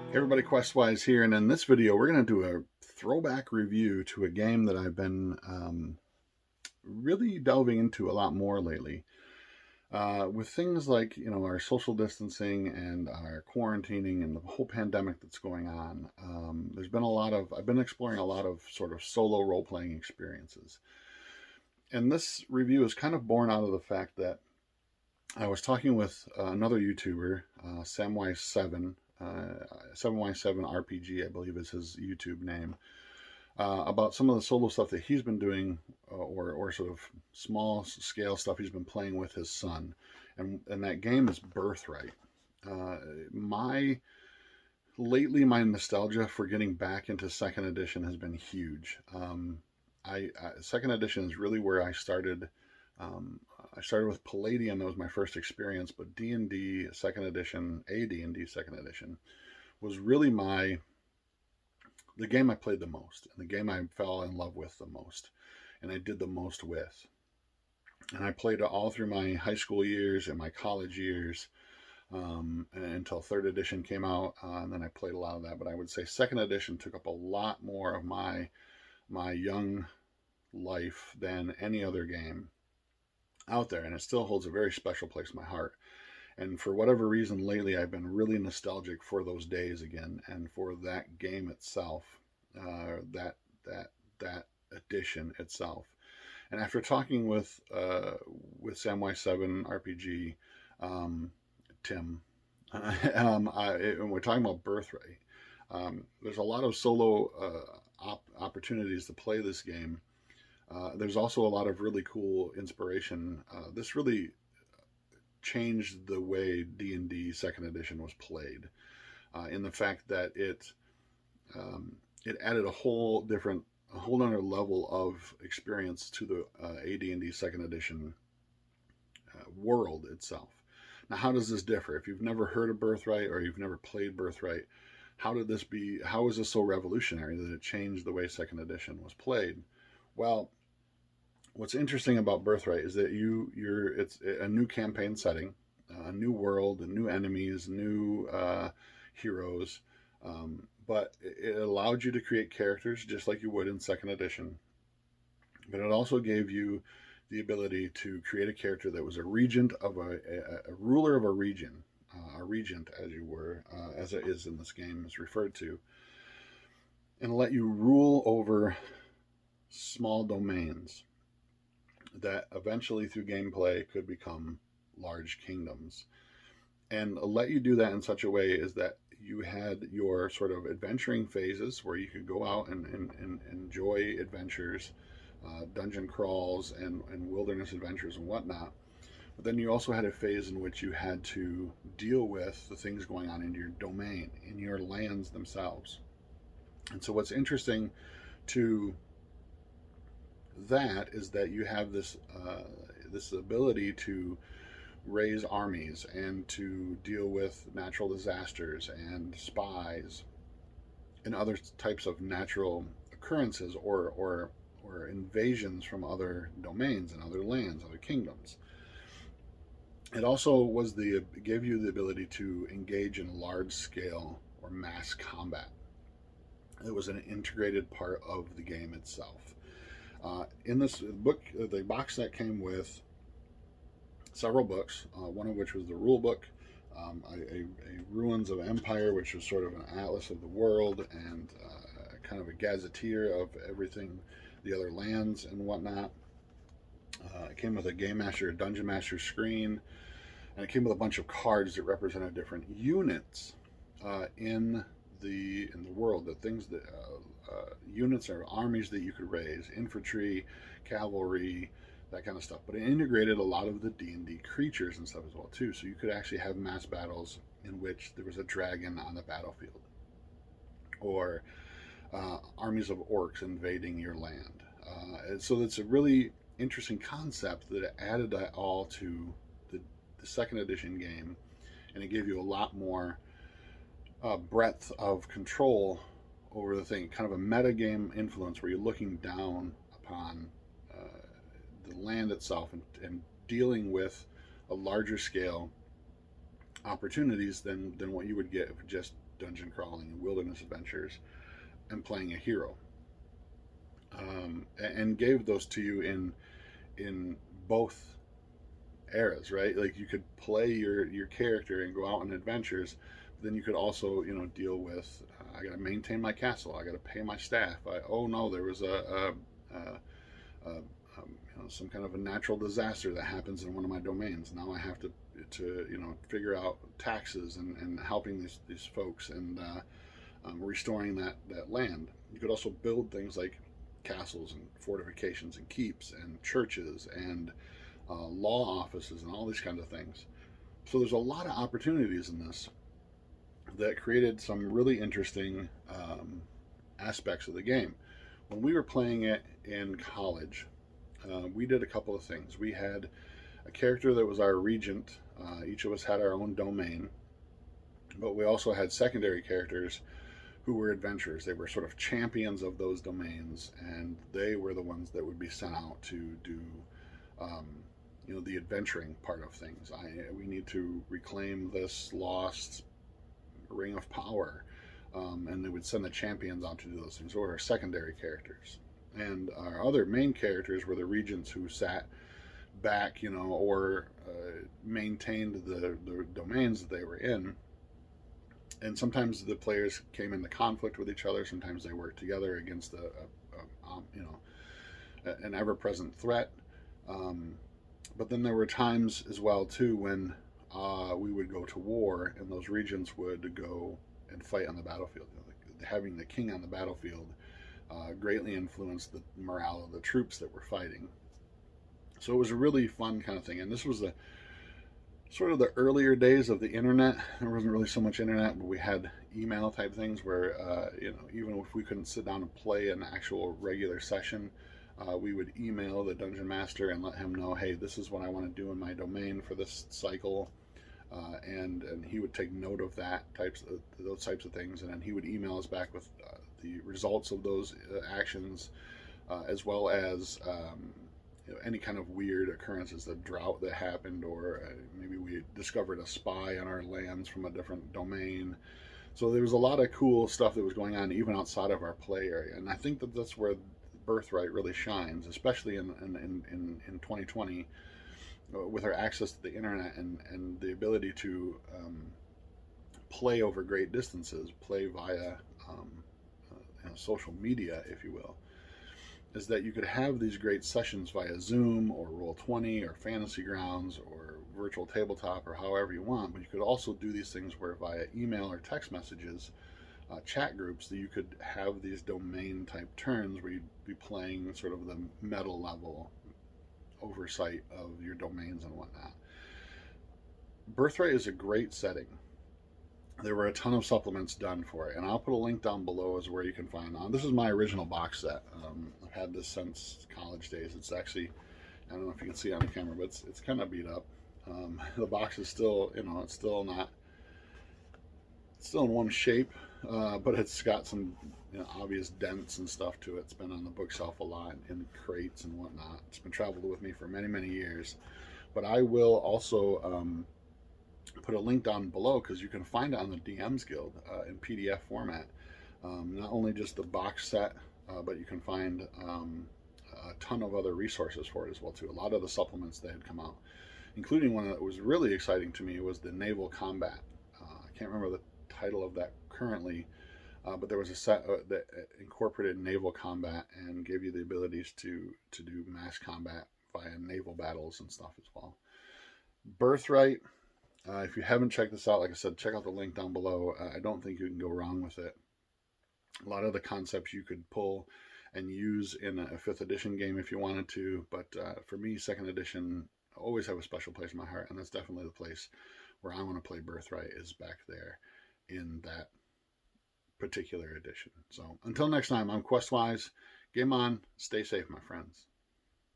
Hey everybody, Questwise here, and in this video we're going to do a throwback review to a game that I've been really delving into a lot more lately. With things like, our social distancing and our quarantining and the whole pandemic that's going on, I've been exploring a lot of sort of solo role-playing experiences. And this review is kind of born out of the fact that I was talking with another YouTuber, Samwise7, 7y7 RPG, I believe is his YouTube name, about some of the solo stuff that he's been doing, or sort of small scale stuff he's been playing with his son, and that game is Birthright. My My nostalgia for getting back into second edition has been huge. Second edition is really where I started. I started with Palladium. That was my first experience, but D&D second edition, AD&D second edition, was really the game I played the most, and the game I fell in love with the most, and I did the most with. And I played it all through my high school years and my college years, until third edition came out, and then I played a lot of that. But I would say second edition took up a lot more of my young life than any other game out there, and it still holds a very special place in my heart. And for whatever reason, lately I've been really nostalgic for those days again, and for that game itself, that that edition itself. And after talking with Samwise7 RPG, Tim, and we're talking about Birthright. There's a lot of solo opportunities to play this game. There's also a lot of really cool inspiration. This really changed the way D&D Second Edition was played, in the fact that it added a whole other level of experience to the AD&D Second Edition world itself. Now, how does this differ? If you've never heard of Birthright or you've never played Birthright, how is this so revolutionary that it changed the way Second Edition was played? Well, what's interesting about Birthright is that it's a new campaign setting, a new world, new enemies, new heroes, but it allowed you to create characters just like you would in second edition. But it also gave you the ability to create a character that was a regent of a ruler of a region, a regent, as you were, as it is in this game is referred to, and let you rule over small domains that eventually through gameplay could become large kingdoms, and let you do that in such a way is that you had your sort of adventuring phases where you could go out and enjoy adventures, dungeon crawls and wilderness adventures and whatnot. But then you also had a phase in which you had to deal with the things going on in your domain, in your lands themselves. And so what's interesting to that is that you have this ability to raise armies and to deal with natural disasters and spies and other types of natural occurrences or invasions from other domains and other lands, other kingdoms. It also gave you the ability to engage in large scale or mass combat. It was an integrated part of the game itself. In this book, the box set came with several books, one of which was the rule book, a Ruins of Empire, which was sort of an atlas of the world and kind of a gazetteer of everything, the other lands and whatnot. It came with a Game Master, a Dungeon Master screen, and it came with a bunch of cards that represented different units in the world. The things that units are armies that you could raise, infantry, cavalry, that kind of stuff. But it integrated a lot of the D&D creatures and stuff as well too. So you could actually have mass battles in which there was a dragon on the battlefield, or armies of orcs invading your land. And so it's a really interesting concept that it added that all to the second edition game, and it gave you a lot more breadth of control over the thing, kind of a meta game influence where you're looking down upon the land itself and dealing with a larger scale opportunities than what you would get if just dungeon crawling and wilderness adventures and playing a hero, and gave those to you in both eras, right? Like you could play your character and go out on adventures, but then you could also, you know, deal with I got to maintain my castle, I got to pay my staff. Oh no, there was you know, some kind of a natural disaster that happens in one of my domains. Now I have to you know, figure out taxes and helping these folks and restoring that land. You could also build things like castles and fortifications and keeps and churches and law offices and all these kinds of things. So there's a lot of opportunities in this that created some really interesting aspects of the game. When we were playing it in college, we did a couple of things. We had a character that was our regent. Each of us had our own domain, but we also had secondary characters who were adventurers. They were sort of champions of those domains, and they were the ones that would be sent out to do you know, the adventuring part of things. We need to reclaim this lost ring of power, and they would send the champions out to do those things, or our secondary characters. And our other main characters were the regents who sat back, you know, or maintained the domains that they were in. And sometimes the players came into conflict with each other. Sometimes they worked together against you know, an ever-present threat. But then there were times as well too when we would go to war, and those regents would go and fight on the battlefield. You know, having the king on the battlefield greatly influenced the morale of the troops that were fighting. So it was a really fun kind of thing. And this was the sort of the earlier days of the internet. There wasn't really so much internet, but we had email type things where you know, even if we couldn't sit down and play an actual regular session, we would email the dungeon master and let him know, hey, this is what I want to do in my domain for this cycle, and he would take note of those types of things, and then he would email us back with the results of those actions, as well as you know, any kind of weird occurrences, the drought that happened, or maybe we discovered a spy on our lands from a different domain. So there was a lot of cool stuff that was going on even outside of our play area, and I think that that's where Birthright really shines, especially in 2020, with our access to the internet and the ability to play over great distances, play via you know, social media, if you will, is that you could have these great sessions via Zoom or Roll20 or Fantasy Grounds or virtual tabletop or however you want, but you could also do these things where via email or text messages, chat groups, that you could have these domain type turns where you'd be playing sort of the meta level oversight of your domains and whatnot. Birthright is a great setting. There were a ton of supplements done for it, and I'll put a link down below as where you can find them. This is my original box set. I've had this since college days. It's actually, I don't know if you can see it on the camera, but it's kind of beat up. The box is still, you know, it's still in one shape, but it's got some, you know, obvious dents and stuff to it. It's been on the bookshelf a lot in crates and whatnot. It's been traveled with me for many years. But I will also put a link down below, because you can find it on the DMsGuild in PDF format. Not only just the box set, but you can find a ton of other resources for it as well too. A lot of the supplements that had come out, including one that was really exciting to me, was the Naval Combat. I can't remember the title of that currently, but there was a set that incorporated naval combat and gave you the abilities to do mass combat via naval battles and stuff as well. Birthright, if you haven't checked this out, like I said, check out the link down below. I don't think you can go wrong with it. A lot of the concepts you could pull and use in a 5th edition game if you wanted to, but for me, 2nd edition always have a special place in my heart, and that's definitely the place where I want to play Birthright, is back there in that particular edition. So until next time, I'm Questwise. Game on. Stay safe, my friends.